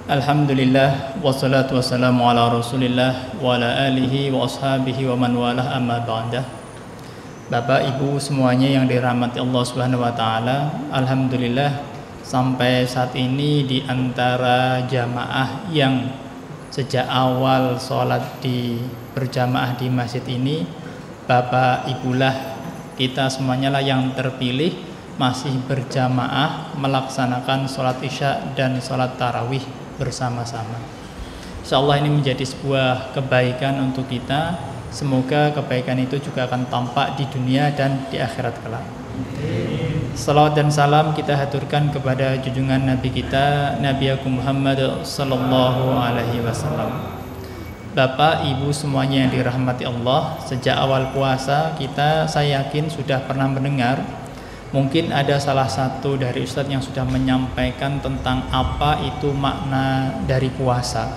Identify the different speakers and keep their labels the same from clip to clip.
Speaker 1: Alhamdulillah wassalatu wassalamu ala Rasulillah wa ala alihi wa ashabihi wa man walah amma ba'dah. Bapak Ibu semuanya yang dirahmati Allah Subhanahu wa taala, alhamdulillah sampai saat ini di antara jamaah yang sejak awal sholat berjamaah di masjid ini, Bapak Ibulah kita semuanya lah yang terpilih masih berjamaah melaksanakan sholat isya dan sholat tarawih bersama-sama. Insyaallah ini menjadi sebuah kebaikan untuk kita. Semoga kebaikan itu juga akan tampak di dunia dan di akhirat kelak. Salawat dan salam kita haturkan kepada junjungan Nabi kita, Nabi Agung Muhammad sallallahu alaihi wasallam. Bapak, Ibu semuanya yang dirahmati Allah, sejak awal puasa saya yakin sudah pernah mendengar. Mungkin ada salah satu dari Ustadz yang sudah menyampaikan tentang apa itu makna dari puasa.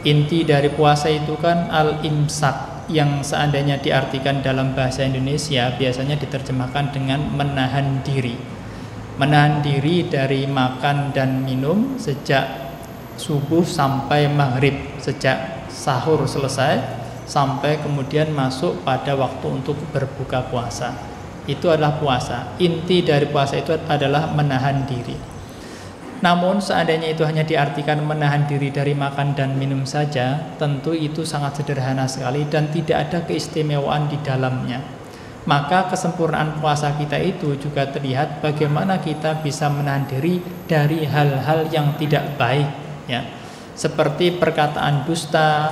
Speaker 1: Inti dari puasa itu kan al-imsak, yang seandainya diartikan dalam bahasa Indonesia biasanya diterjemahkan dengan menahan diri. Menahan diri dari makan dan minum sejak subuh sampai maghrib, sejak sahur selesai sampai kemudian masuk pada waktu untuk berbuka puasa. Itu adalah puasa. Inti dari puasa itu adalah menahan diri. Namun seandainya itu hanya diartikan menahan diri dari makan dan minum saja, tentu itu sangat sederhana sekali dan tidak ada keistimewaan di dalamnya. Maka kesempurnaan puasa kita itu juga terlihat bagaimana kita bisa menahan diri dari hal-hal yang tidak baik, ya. Seperti perkataan dusta,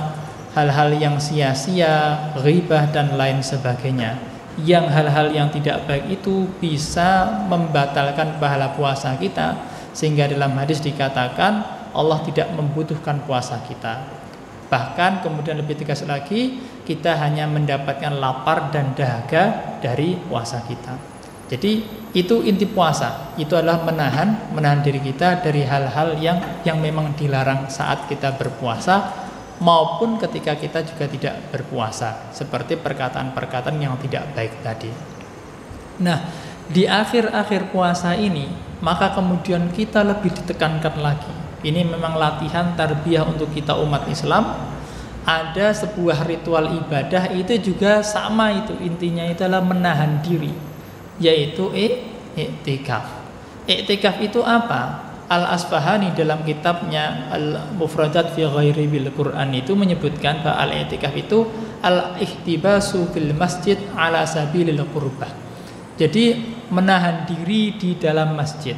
Speaker 1: hal-hal yang sia-sia, ghibah dan lain sebagainya. Yang hal-hal yang tidak baik itu bisa membatalkan pahala puasa kita, sehingga dalam hadis dikatakan Allah tidak membutuhkan puasa kita. Bahkan kemudian lebih tegas lagi, kita hanya mendapatkan lapar dan dahaga dari puasa kita. Jadi itu inti puasa, itu adalah menahan diri kita dari hal-hal yang memang dilarang saat kita berpuasa, maupun ketika kita juga tidak berpuasa, seperti perkataan-perkataan yang tidak baik tadi. Nah, di akhir-akhir puasa ini, maka kemudian kita lebih ditekankan lagi. Ini memang latihan tarbiyah untuk kita umat Islam. Ada sebuah ritual ibadah itu juga sama, itu intinya itu adalah menahan diri, yaitu i'tikaf. I'tikaf itu apa? Al-Asfahani dalam kitabnya Al-Mufradat fi Ghairi bil Quran itu menyebutkan bahwa al-i'tikaf itu al-ihtibasu fil masjid ala sabilil qurbah. Jadi menahan diri di dalam masjid,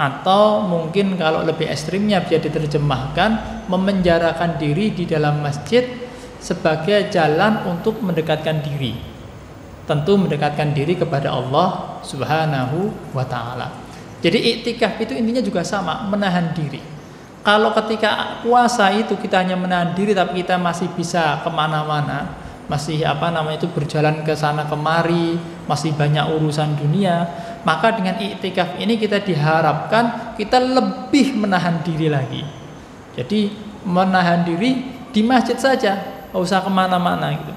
Speaker 1: atau mungkin kalau lebih ekstrimnya bisa diterjemahkan memenjarakan diri di dalam masjid sebagai jalan untuk mendekatkan diri. Tentu mendekatkan diri kepada Allah Subhanahu wa taala. Jadi iktikaf itu intinya juga sama, menahan diri. Kalau ketika puasa itu kita hanya menahan diri, tapi kita masih bisa kemana-mana, masih berjalan ke sana kemari, masih banyak urusan dunia, maka dengan iktikaf ini kita diharapkan kita lebih menahan diri lagi. Jadi menahan diri di masjid saja, nggak usah kemana-mana gitu.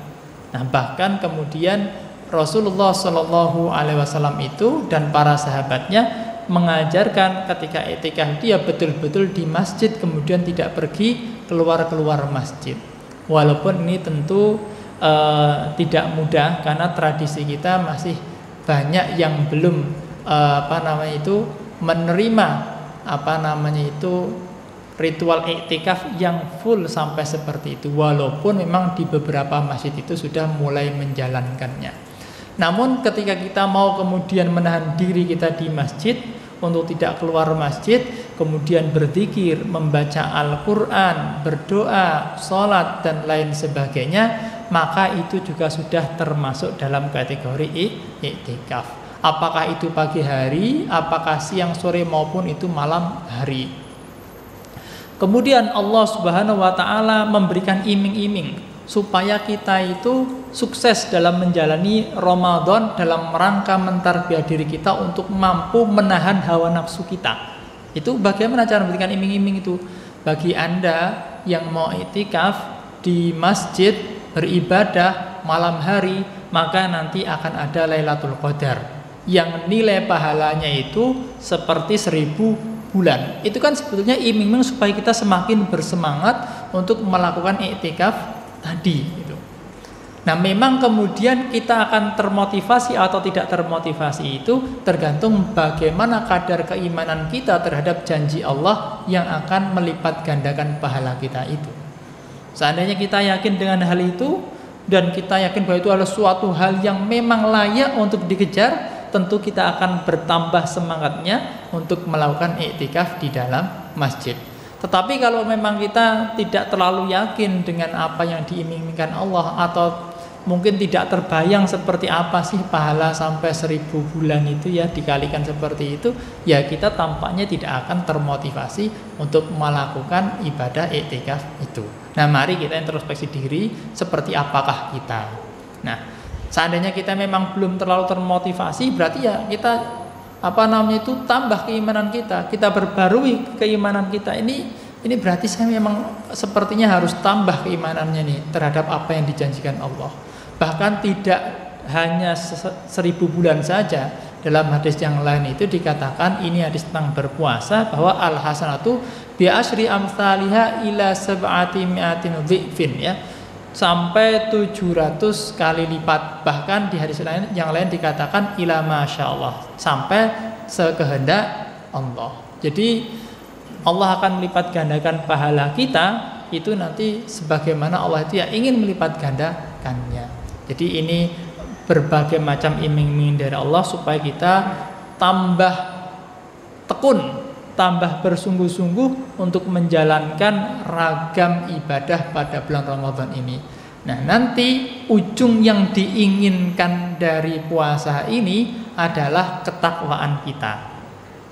Speaker 1: Nah, bahkan kemudian Rasulullah Shallallahu Alaihi Wasallam itu dan para sahabatnya mengajarkan ketika i'tikaf dia betul-betul di masjid, kemudian tidak pergi keluar masjid. Walaupun ini tentu tidak mudah, karena tradisi kita masih banyak yang belum menerima ritual i'tikaf yang full sampai seperti itu. Walaupun memang di beberapa masjid itu sudah mulai menjalankannya. Namun ketika kita mau kemudian menahan diri kita di masjid untuk tidak keluar masjid, kemudian berzikir, membaca Al-Quran, berdoa, sholat dan lain sebagainya, maka itu juga sudah termasuk dalam kategori i'tikaf. Apakah itu pagi hari, apakah siang, sore maupun itu malam hari. Kemudian Allah Subhanahu wa taala memberikan iming-iming supaya kita itu sukses dalam menjalani Ramadan dalam rangka mentarbiyah diri kita untuk mampu menahan hawa nafsu kita. Itu bagaimana cara memberikan iming-iming itu? Bagi Anda yang mau i'tikaf di masjid beribadah malam hari, maka nanti akan ada Lailatul Qadar yang nilai pahalanya itu seperti 1000 bulan. Itu kan sebetulnya iming-iming supaya kita semakin bersemangat untuk melakukan iktikaf tadi gitu. Nah, memang kemudian kita akan termotivasi atau tidak termotivasi itu tergantung bagaimana kadar keimanan kita terhadap janji Allah yang akan melipat gandakan pahala kita itu. Seandainya kita yakin dengan hal itu dan kita yakin bahwa itu adalah suatu hal yang memang layak untuk dikejar, tentu kita akan bertambah semangatnya untuk melakukan iktikaf di dalam masjid. Tetapi kalau memang kita tidak terlalu yakin dengan apa yang diiming-imingkan Allah, atau mungkin tidak terbayang seperti apa sih pahala sampai 1000 bulan itu ya, dikalikan seperti itu, ya kita tampaknya tidak akan termotivasi untuk melakukan ibadah iktikaf itu. Nah, mari kita introspeksi diri, seperti apakah kita. Nah, seandainya kita memang belum terlalu termotivasi, berarti ya kita tambah keimanan kita perbarui keimanan kita. Ini berarti saya memang sepertinya harus tambah keimanannya nih terhadap apa yang dijanjikan Allah. Bahkan tidak hanya 1000 bulan saja. Dalam hadis yang lain itu dikatakan, ini hadis tentang berpuasa, bahwa al-hasanatu bi asyri amsalihha ila sab'ati mi'atin dhifin, ya, sampai 700 kali lipat. Bahkan di hadis lain yang lain dikatakan ila masyaallah, sampai sekehendak Allah. Jadi Allah akan melipat gandakan pahala kita itu nanti sebagaimana Allah itu ya ingin melipat gandakannya. Jadi ini berbagai macam iming-iming dari Allah supaya kita tambah tekun, tambah bersungguh-sungguh untuk menjalankan ragam ibadah pada bulan Ramadan ini. Nah, nanti ujung yang diinginkan dari puasa ini adalah ketakwaan kita.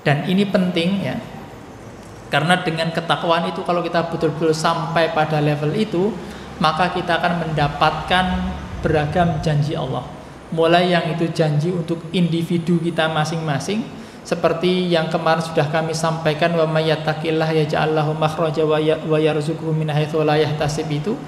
Speaker 1: Dan ini penting ya. Karena dengan ketakwaan itu, kalau kita betul-betul sampai pada level itu, maka kita akan mendapatkan beragam janji Allah. Mulai yang itu janji untuk individu kita masing-masing, seperti yang kemarin sudah kami sampaikan, wa may yattaqillah yaj'al lahu makhraja wa yarzuqhu min haitsu la yahtasib itu.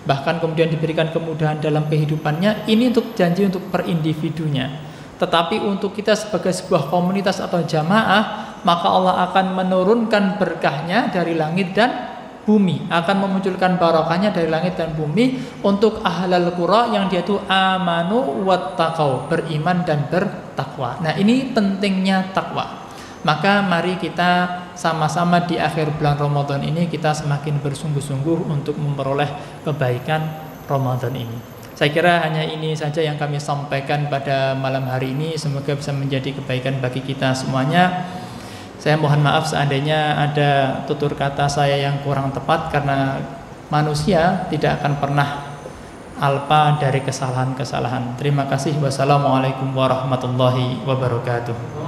Speaker 1: Bahkan kemudian diberikan kemudahan dalam kehidupannya. Ini untuk janji untuk per individunya. Tetapi untuk kita sebagai sebuah komunitas atau jamaah, maka Allah akan menurunkan berkahnya dari langit dan bumi, akan memunculkan barokahnya dari langit dan bumi untuk ahlal qura yang dia itu amanu wattaqau, beriman dan bertakwa. Nah, ini pentingnya takwa. Maka mari kita sama-sama di akhir bulan Ramadan ini kita semakin bersungguh-sungguh untuk memperoleh kebaikan Ramadan ini. Saya kira hanya ini saja yang kami sampaikan pada malam hari ini. Semoga bisa menjadi kebaikan bagi kita semuanya. Saya mohon maaf seandainya ada tutur kata saya yang kurang tepat, karena manusia tidak akan pernah alpa dari kesalahan-kesalahan. Terima kasih. Wassalamualaikum warahmatullahi wabarakatuh.